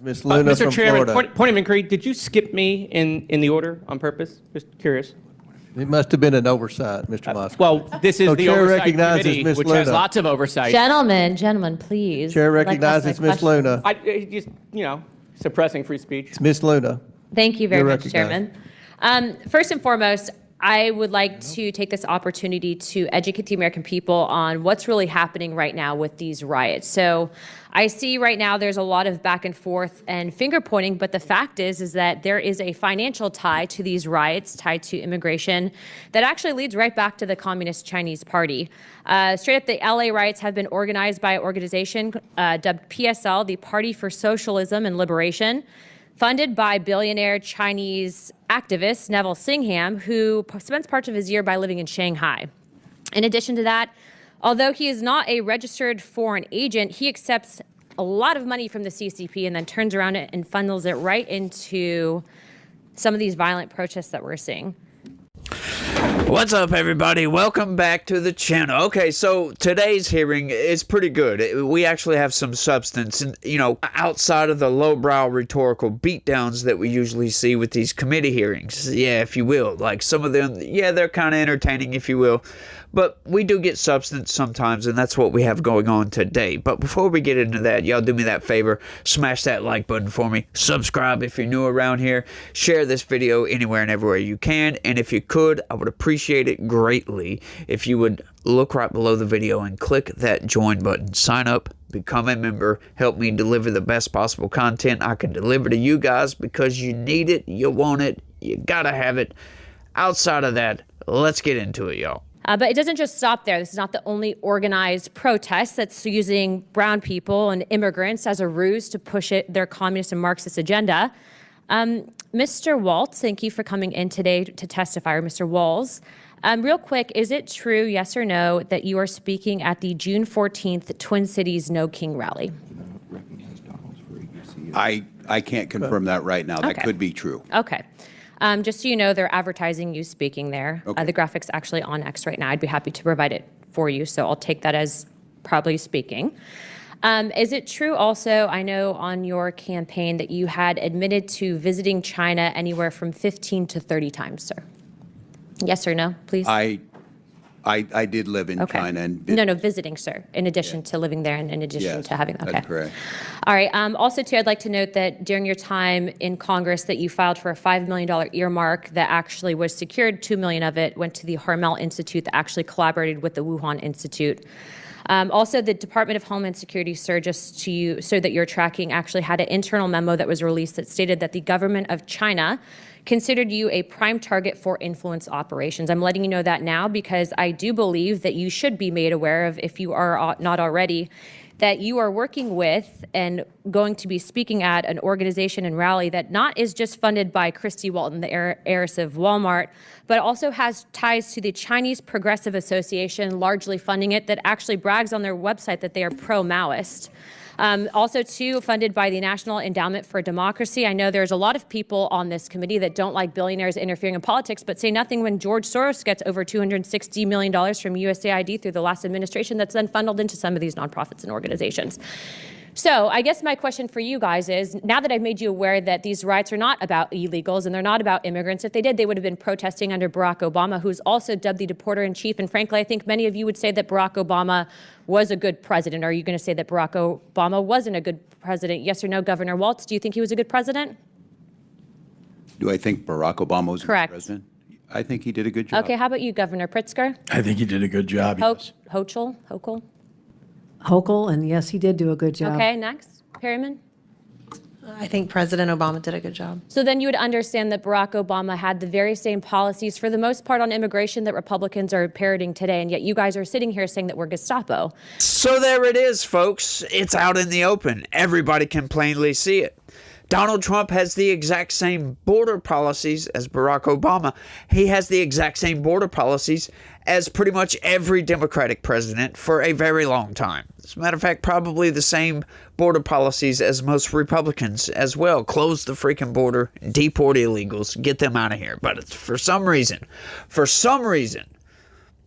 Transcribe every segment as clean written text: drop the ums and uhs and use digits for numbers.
Ms. Luna Mr. from Chairman, Florida. point of inquiry, did you skip me in the order on purpose? Just curious. It must have been an oversight, Mr. Moskowitz. Well, this is So the Chair oversight recognizes committee, Ms. which has Luna. lots of oversight. Gentlemen, please. Chair I'd like to ask recognizes my Ms. Luna. Just, suppressing free speech. It's Ms. Luna. Thank you very You're much, recognized. Chairman. First and foremost, I would like to take this opportunity to educate the American people on what's really happening right now with these riots. So I see right now there's a lot of back and forth and finger pointing, but the fact is that there is a financial tie to these riots, tied to immigration, that actually leads right back to the Communist Chinese Party. Straight up, the LA riots have been organized by an organization dubbed PSL, the Party for Socialism and Liberation, funded by billionaire Chinese activist Neville Singham, who spends part of his year by living in Shanghai. In addition to that, although he is not a registered foreign agent, he accepts a lot of money from the CCP and then turns around and funnels it right into some of these violent protests that we're seeing. What's up, everybody? Welcome back to the channel. Okay, so today's hearing is pretty good. We actually have some substance, and outside of the lowbrow rhetorical beatdowns that we usually see with these committee hearings. Yeah, if you will. Like some of them, yeah, they're kind of entertaining, if you will. But we do get substance sometimes, and that's what we have going on today. But before we get into that, y'all do me that favor. Smash that like button for me. Subscribe if you're new around here. Share this video anywhere and everywhere you can. And if you could, I would appreciate it greatly if you would look right below the video and click that join button. Sign up. Become a member. Help me deliver the best possible content I can deliver to you guys because you need it. You want it. You gotta have it. Outside of that, let's get into it, y'all. But it doesn't just stop there. This is not the only organized protest that's using brown people and immigrants as a ruse to push their communist and Marxist agenda. Mr. Waltz, thank you for coming in today to testify, or Mr. Walls. Real quick, is it true, yes or no, that you are speaking at the June 14th Twin Cities No King rally? I can't confirm that right now. That could be true. Okay. Just so you know, they're advertising you speaking there. Okay. The graphic's actually on X right now. I'd be happy to provide it for you, so I'll take that as probably speaking. Is it true also, I know on your campaign that you had admitted to visiting China anywhere from 15 to 30 times, sir? Yes or no, please? I did live in China. And No, visiting, sir, in addition to living there and in addition to having, okay. That's correct. All right, also too, I'd like to note that during your time in Congress that you filed for a $5 million earmark that actually was secured. $2 million of it went to the Harmel Institute that actually collaborated with the Wuhan Institute. Also, the Department of Homeland Security, sir, just to you, so that you're tracking, actually had an internal memo that was released that stated that the government of China considered you a prime target for influence operations. I'm letting you know that now because I do believe that you should be made aware of, if you are not already, that you are working with and going to be speaking at an organization and rally that not is just funded by Christy Walton, the heiress of Walmart, but also has ties to the Chinese Progressive Association, largely funding it, that actually brags on their website that they are pro-Maoist. Also, too, funded by the National Endowment for Democracy. I know there's a lot of people on this committee that don't like billionaires interfering in politics, but say nothing when George Soros gets over $260 million from USAID through the last administration that's then funneled into some of these nonprofits and organizations. So I guess my question for you guys is, now that I've made you aware that these riots are not about illegals and they're not about immigrants, if they did, they would have been protesting under Barack Obama, who's also dubbed the deporter-in-chief. And frankly, I think many of you would say that Barack Obama was a good president. Are you going to say that Barack Obama wasn't a good president? Yes or no, Governor Waltz? Do you think he was a good president? Do I think Barack Obama was Correct. the president? I think he did a good job. Okay, how about you, Governor Pritzker? I think he did a good job. Yes. Hochul? Hochul, and yes, he did do a good job. Okay, next. Perryman? I think President Obama did a good job. So then you would understand that Barack Obama had the very same policies, for the most part, on immigration that Republicans are parroting today, and yet you guys are sitting here saying that we're Gestapo. So there it is, folks. It's out in the open. Everybody can plainly see it. Donald Trump has the exact same border policies as Barack Obama. He has the exact same border policies as pretty much every Democratic president for a very long time. As a matter of fact, probably the same border policies as most Republicans as well. Close the freaking border, deport illegals, get them out of here. But it's for some reason,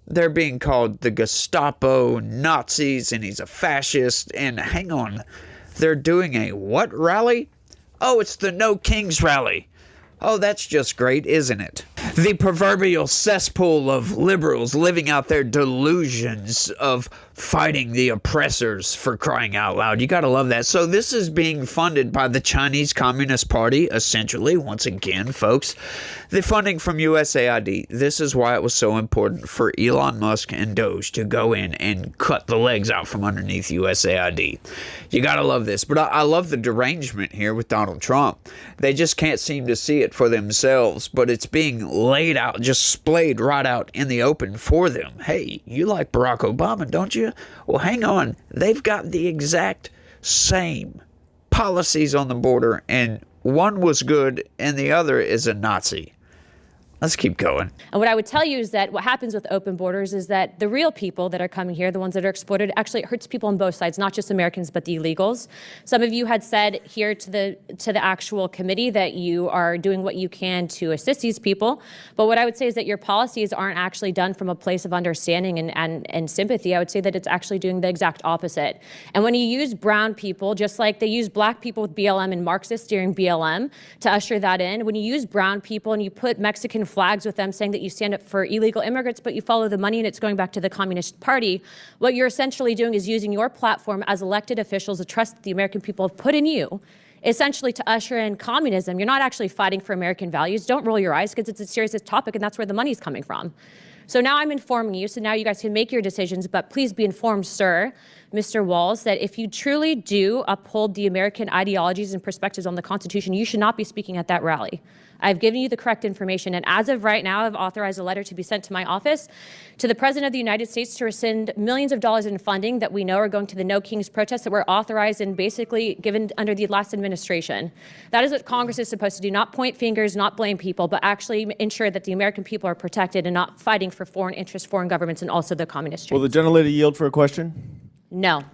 they're being called the Gestapo, Nazis, and he's a fascist. And hang on, they're doing a what rally? Oh, it's the No Kings rally. Oh, that's just great, isn't it? The proverbial cesspool of liberals living out their delusions of fighting the oppressors, for crying out loud. You gotta love that. So this is being funded by the Chinese Communist Party, essentially, once again, folks. The funding from USAID. This is why it was so important for Elon Musk and Doge to go in and cut the legs out from underneath USAID. You gotta love this. But I love the derangement here with Donald Trump. They just can't seem to see it for themselves, but it's being laid out, just splayed right out in the open for them. Hey, you like Barack Obama, don't you? Well, hang on. They've got the exact same policies on the border, and one was good and the other is a Nazi. Let's keep going. And what I would tell you is that what happens with open borders is that the real people that are coming here, the ones that are exploited, actually hurts people on both sides, not just Americans, but the illegals. Some of you had said here to the actual committee that you are doing what you can to assist these people. But what I would say is that your policies aren't actually done from a place of understanding and sympathy. I would say that it's actually doing the exact opposite. And when you use brown people, just like they use black people with BLM and Marxists during BLM to usher that in, when you use brown people and you put Mexican flags with them saying that you stand up for illegal immigrants, but you follow the money and it's going back to the Communist Party, what you're essentially doing is using your platform as elected officials, the trust that the American people have put in you, essentially to usher in communism. You're not actually fighting for American values. Don't roll your eyes, because it's a serious topic and that's where the money's coming from. So now I'm informing you, so now you guys can make your decisions, but please be informed, sir, Mr. Walls, that if you truly do uphold the American ideologies and perspectives on the Constitution, you should not be speaking at that rally. I've given you the correct information, and as of right now, I've authorized a letter to be sent to my office to the President of the United States to rescind millions of dollars in funding that we know are going to the No Kings protests that were authorized and basically given under the last administration. That is what Congress is supposed to do, not point fingers, not blame people, but actually ensure that the American people are protected and not fighting for foreign interests, foreign governments, and also the communist Will the dream. gentlelady yield for a question? No.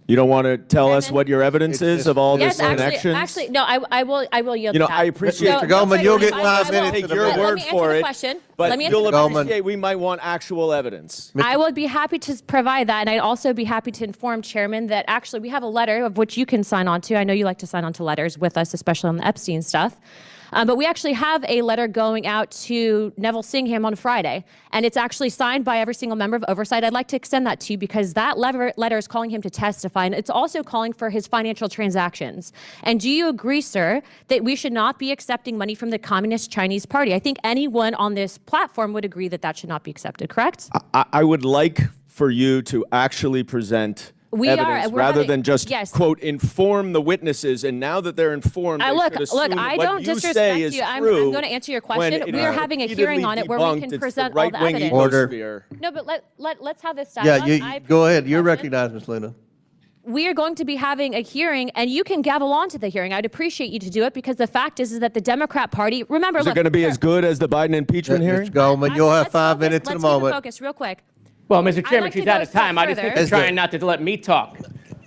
You don't want to tell us what your evidence is of all Yes, this connections? actually, no, I will yield You know, to that. I appreciate No, Mr. Goldman, you'll get I 5 will. minutes Take in a your minute. Let word me answer for the it, question. but Let me answer you'll the Goldman. appreciate we might want actual evidence. I would be happy to provide that, and I'd also be happy to inform Chairman that actually we have a letter of which you can sign on to. I know you like to sign on to letters with us, especially on the Epstein stuff. But we actually have a letter going out to Neville Singham on Friday, and it's actually signed by every single member of Oversight. I'd like to extend that to you because that letter is calling him to testify, and it's also calling for his financial transactions. And do you agree, sir, that we should not be accepting money from the Communist Chinese Party? I think anyone on this platform would agree that that should not be accepted, correct? I would like for you to actually present We evidence are. We're rather having- than just, yes. quote, inform the witnesses. And now that they're informed, they Look, should assume look, that I what don't you disrespect say is you. I'm true going to answer your when question. it We is are having a repeatedly hearing on it where we debunked. can It's present the all the right-wing evidence. Order. ecosphere. No, but let's have this Yeah, dialogue. you, I appreciate go ahead. the You're question. recognized, Ms. Luna. We are going to be having a hearing, and you can gavel on to the hearing. I'd appreciate you to do it because the fact is that the Democrat Party, remember, Is it going to be as good as the Biden impeachment hearing? Mr. Goldman, you'll have Let's 5 focus- minutes in a let's keep it moment. focused real quick. Well, Mr. Chairman, like to she's go out of a step time. I just think further. you're trying not to let me talk.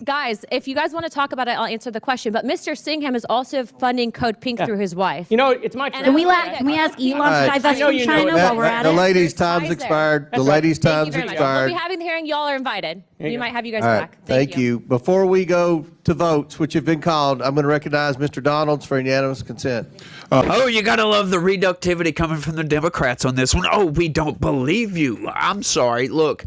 Guys, if you guys want to talk about it, I'll answer the question. But Mr. Singham is also funding Code Pink through his wife. You know, it's my turn. And Can we ask Elon right. to divest I know from you know China it. while we're at The it? lady's There's time's ties there. expired. The That's right. lady's Thank you time's very much. expired. We'll be having the hearing. Y'all are invited. you We go. might have you guys All right, back. thank you. Before we go to votes, which have been called, I'm going to recognize Mr. Donalds for unanimous consent. Oh, you gotta love the reductivity coming from the Democrats on this one. Oh, we don't believe you. I'm sorry. Look,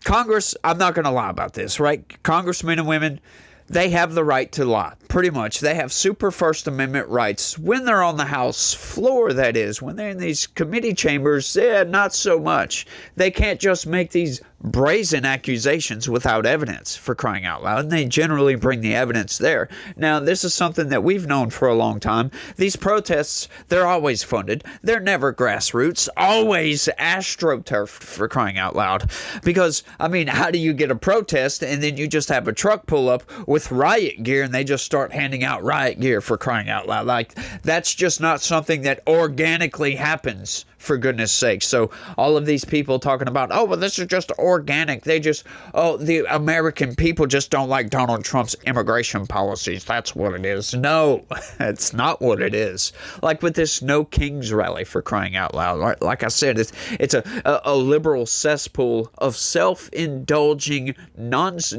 Congress, I'm not gonna lie about this, right? Congressmen and women, they have the right to lie. Pretty much. They have super First Amendment rights when they're on the House floor, that is. When they're in these committee chambers, not so much. They can't just make these brazen accusations without evidence, for crying out loud, and they generally bring the evidence there. Now, this is something that we've known for a long time. These protests, they're always funded. They're never grassroots, always astroturfed, for crying out loud. Because, I mean, how do you get a protest and then you just have a truck pull up with riot gear and they just start handing out riot gear, for crying out loud? Like, that's just not something that organically happens, for goodness sake. So all of these people talking about, oh, well, this is just organic. The American people just don't like Donald Trump's immigration policies. That's what it is. No, it's not what it is. Like with this No Kings rally, for crying out loud. Like I said, it's a liberal cesspool of self-indulging,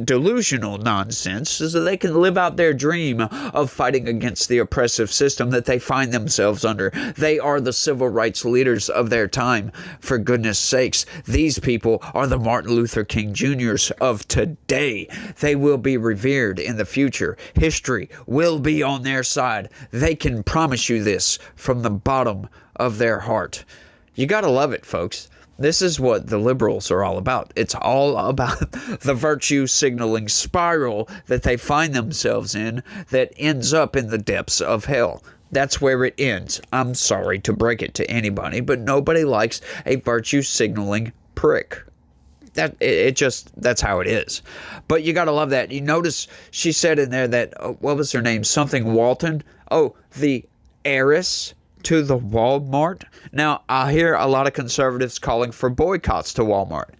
delusional nonsense so they can live out their dream of fighting against the oppressive system that they find themselves under. They are the civil rights leaders of their time. For goodness sakes, these people are the Martin Luther King Jr.'s of today. They will be revered in the future. History will be on their side. They can promise you this from the bottom of their heart. You gotta love it, folks. This is what the liberals are all about. It's all about the virtue signaling spiral that they find themselves in that ends up in the depths of hell. That's where it ends. I'm sorry to break it to anybody, but nobody likes a virtue signaling prick. That's how it is. But you got to love that. You notice she said in there that, what was her name? Something Walton? Oh, the heiress to the Walmart. Now, I hear a lot of conservatives calling for boycotts to Walmart.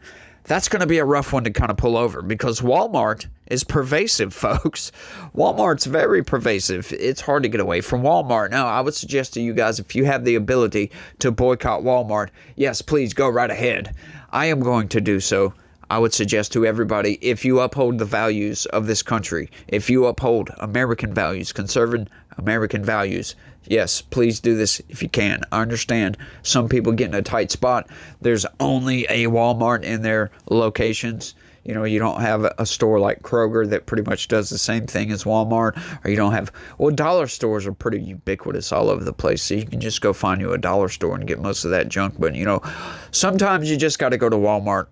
That's going to be a rough one to kind of pull over because Walmart is pervasive, folks. Walmart's very pervasive. It's hard to get away from Walmart. Now, I would suggest to you guys, if you have the ability to boycott Walmart, yes, please go right ahead. I am going to do so. I would suggest to everybody, if you uphold the values of this country, if you uphold American values, conservative American values, yes, please do this if you can. I understand some people get in a tight spot. There's only a Walmart in their locations. You know, you don't have a store like Kroger that pretty much does the same thing as Walmart, or you don't have, well, dollar stores are pretty ubiquitous all over the place, so you can just go find you a dollar store and get most of that junk. But, you know, sometimes you just got to go to Walmart.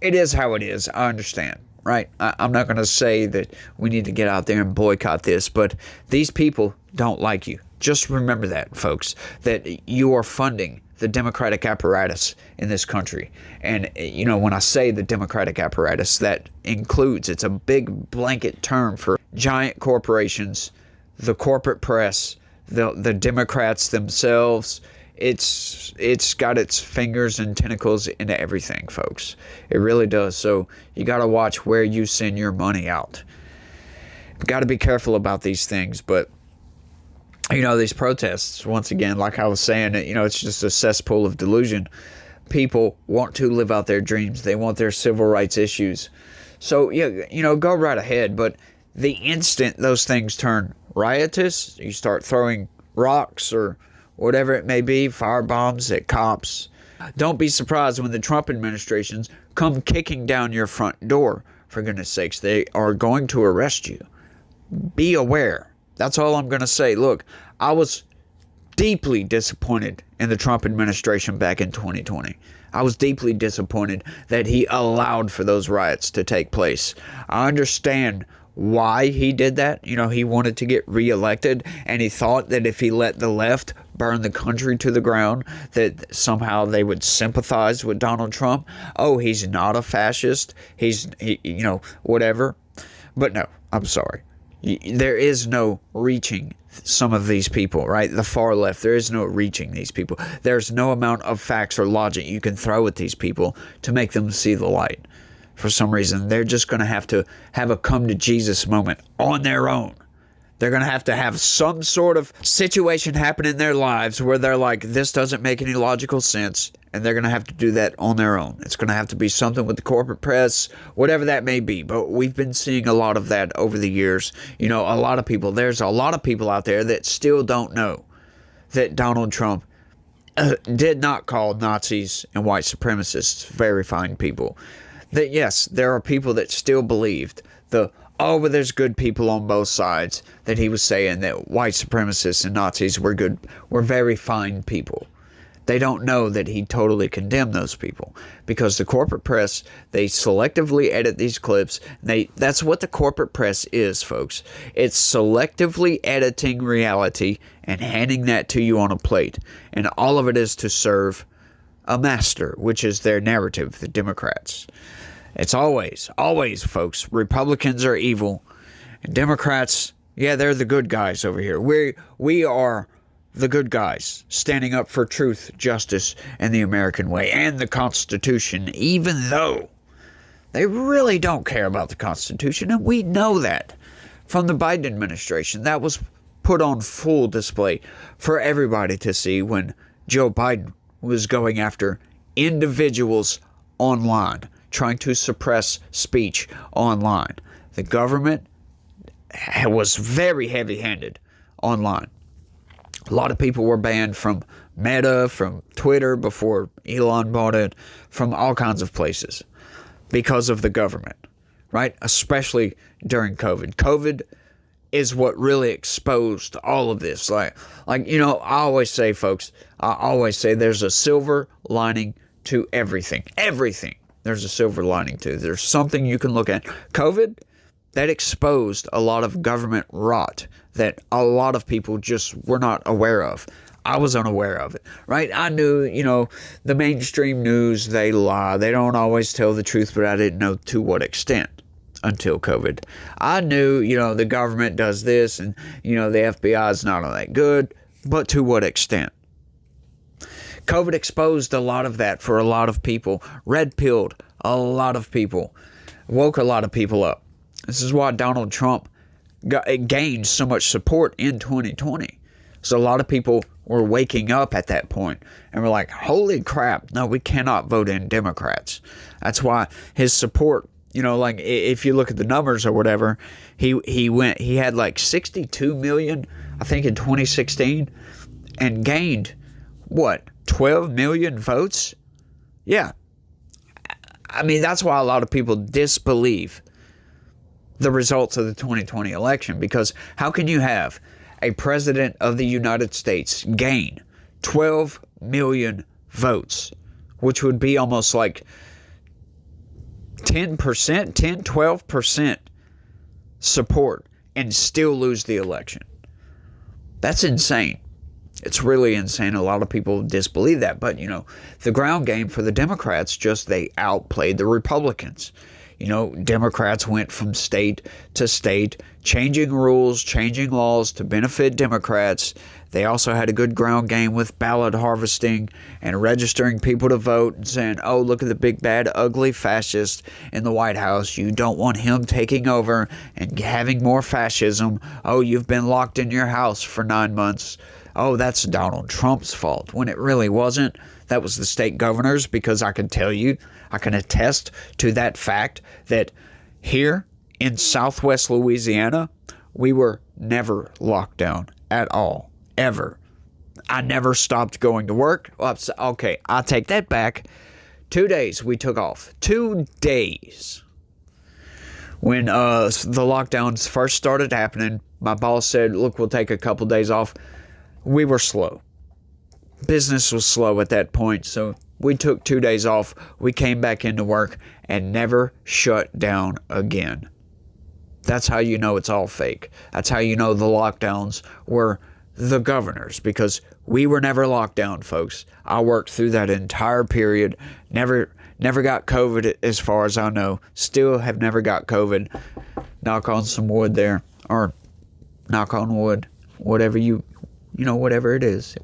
It is how it is. I understand, right? I'm not going to say that we need to get out there and boycott this, but these people don't like you. Just remember that, folks, that you are funding the democratic apparatus in this country. And, you know, when I say the democratic apparatus, that includes, it's a big blanket term for giant corporations, the corporate press, the Democrats themselves. It's got its fingers and tentacles into everything, folks. It really does. So you got to watch where you send your money out. Got to be careful about these things. But, you know, these protests, once again, like I was saying, you know, it's just a cesspool of delusion. People want to live out their dreams. They want their civil rights issues. So, yeah, you know, go right ahead. But the instant those things turn riotous, you start throwing rocks or whatever it may be, firebombs at cops. Don't be surprised when the Trump administrations come kicking down your front door. For goodness sakes, they are going to arrest you. Be aware. That's all I'm going to say. Look, I was deeply disappointed in the Trump administration back in 2020. I was deeply disappointed that he allowed for those riots to take place. I understand why he did that. You know, he wanted to get reelected, and he thought that if he let the left burn the country to the ground, that somehow they would sympathize with Donald Trump. Oh, he's not a fascist. You know, whatever. But no, I'm sorry. There is no reaching some of these people, right? The far left, there is no reaching these people. There's no amount of facts or logic you can throw at these people to make them see the light. For some reason, they're just going to have a come to Jesus moment on their own. They're going to have some sort of situation happen in their lives where they're like, this doesn't make any logical sense. And they're going to have to do that on their own. It's going to have to be something with the corporate press, whatever that may be. But we've been seeing a lot of that over the years. You know, there's a lot of people out there that still don't know that Donald Trump did not call Nazis and white supremacists very fine people. That yes, there are people that still believed but there's good people on both sides, that he was saying that white supremacists and Nazis were very fine people. They don't know that he totally condemned those people, because the corporate press, they selectively edit these clips. That's what the corporate press is, folks. It's selectively editing reality and handing that to you on a plate. And all of it is to serve a master, which is their narrative, the Democrats. It's always, folks, Republicans are evil. And Democrats, yeah, they're the good guys over here. We are the good guys, standing up for truth, justice, and the American way, and the Constitution, even though they really don't care about the Constitution, and we know that from the Biden administration. That was put on full display for everybody to see when Joe Biden was going after individuals online, trying to suppress speech online. The government was very heavy-handed online. A lot of people were banned from Meta, from Twitter before Elon bought it, from all kinds of places because of the government, right? Especially during COVID. COVID is what really exposed all of this. Like I always say, folks, there's a silver lining to everything. Everything there's a silver lining to. There's something you can look at. COVID, that exposed a lot of government rot that a lot of people just were not aware of. I was unaware of it, right? I knew, the mainstream news, they lie. They don't always tell the truth, but I didn't know to what extent until COVID. I knew, the government does this and, the FBI is not all that good, but to what extent? COVID exposed a lot of that for a lot of people, red-pilled a lot of people, woke a lot of people up. This is why Donald Trump gained so much support in 2020. So a lot of people were waking up at that point and were like, holy crap, no, we cannot vote in Democrats. That's why his support, if you look at the numbers or whatever, he had like 62 million, I think in 2016, and gained, 12 million votes? Yeah. I mean, that's why a lot of people disbelieve the results of the 2020 election, because how can you have a president of the United States gain 12 million votes, which would be almost like 12% support, and still lose the election? That's insane. It's really insane. A lot of people disbelieve that. But, the ground game for the Democrats, they outplayed the Republicans. Democrats went from state to state, changing rules, changing laws to benefit Democrats. They also had a good ground game with ballot harvesting and registering people to vote and saying, oh, look at the big, bad, ugly fascist in the White House. You don't want him taking over and having more fascism. Oh, you've been locked in your house for 9 months. Oh, that's Donald Trump's fault, when it really wasn't. That was the state governors, because I can tell you, I can attest to that fact that here in Southwest Louisiana, we were never locked down at all, ever. I never stopped going to work. Okay, I take that back. 2 days we took off. 2 days. When the lockdowns first started happening, my boss said, look, we'll take a couple days off. We were slow. Business was slow at that point, so we took 2 days off. We came back into work and never shut down again. That's how you know it's all fake. That's how you know the lockdowns were the governors, because we were never locked down, folks. I worked through that entire period. Never got COVID as far as I know. Still have never got COVID. Knock on some wood there, or knock on wood, whatever whatever it is.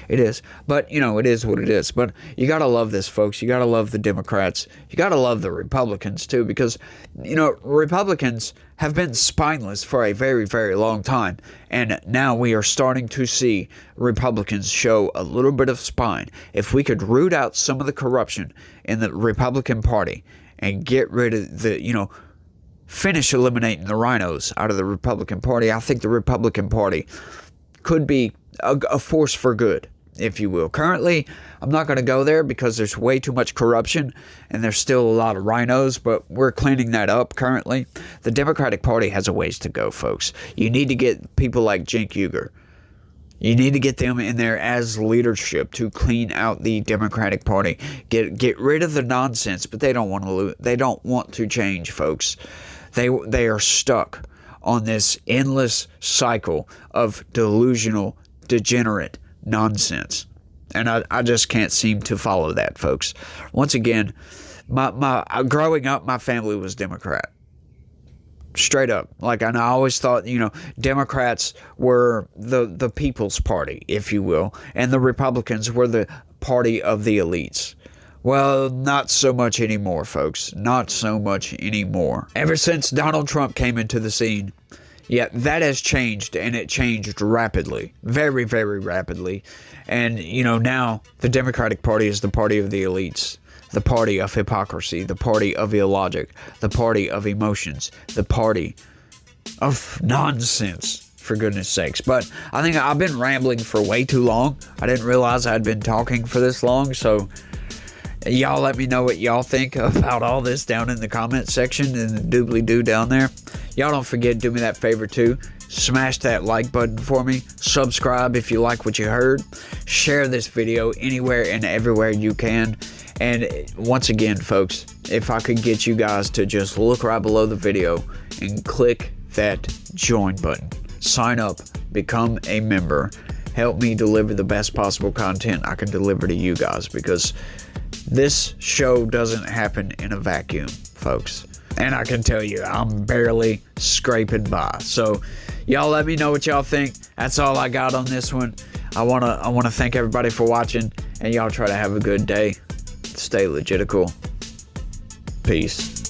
It is. But, it is what it is. But you got to love this, folks. You got to love the Democrats. You got to love the Republicans, too, because, Republicans have been spineless for a very, very long time. And now we are starting to see Republicans show a little bit of spine. If we could root out some of the corruption in the Republican Party and get rid of the, finish eliminating the rhinos out of the Republican Party, I think the Republican Party could be a force for good, if you will. Currently, I'm not going to go there because there's way too much corruption and there's still a lot of rhinos, but we're cleaning that up currently. The Democratic Party has a ways to go, folks. You need to get people like Cenk Uygur. You need to get them in there as leadership to clean out the Democratic Party. Get rid of the nonsense, but they don't want to they don't want to change, folks. They are stuck on this endless cycle of delusional, degenerate nonsense. And I just can't seem to follow that, folks. Once again, my growing up, my family was Democrat. Straight up. Like, and I always thought, Democrats were the people's party, if you will, and the Republicans were the party of the elites. Well, not so much anymore, folks. Not so much anymore. Ever since Donald Trump came into the scene, yeah, that has changed, and it changed rapidly. Very, very rapidly. And, now the Democratic Party is the party of the elites. The party of hypocrisy, the party of illogic, the party of emotions, the party of nonsense, for goodness sakes. But I think I've been rambling for way too long. I didn't realize I'd been talking for this long, so y'all let me know what y'all think about all this down in the comment section in the doobly-doo down there. Y'all don't forget, do me that favor too. Smash that like button for me. Subscribe if you like what you heard. Share this video anywhere and everywhere you can. And once again, folks, if I could get you guys to just look right below the video and click that join button. Sign up, become a member. Help me deliver the best possible content I can deliver to you guys, because this show doesn't happen in a vacuum, folks. And I can tell you, I'm barely scraping by. So y'all let me know what y'all think. That's all I got on this one. I wanna thank everybody for watching, and y'all try to have a good day. Stay legitical. Peace.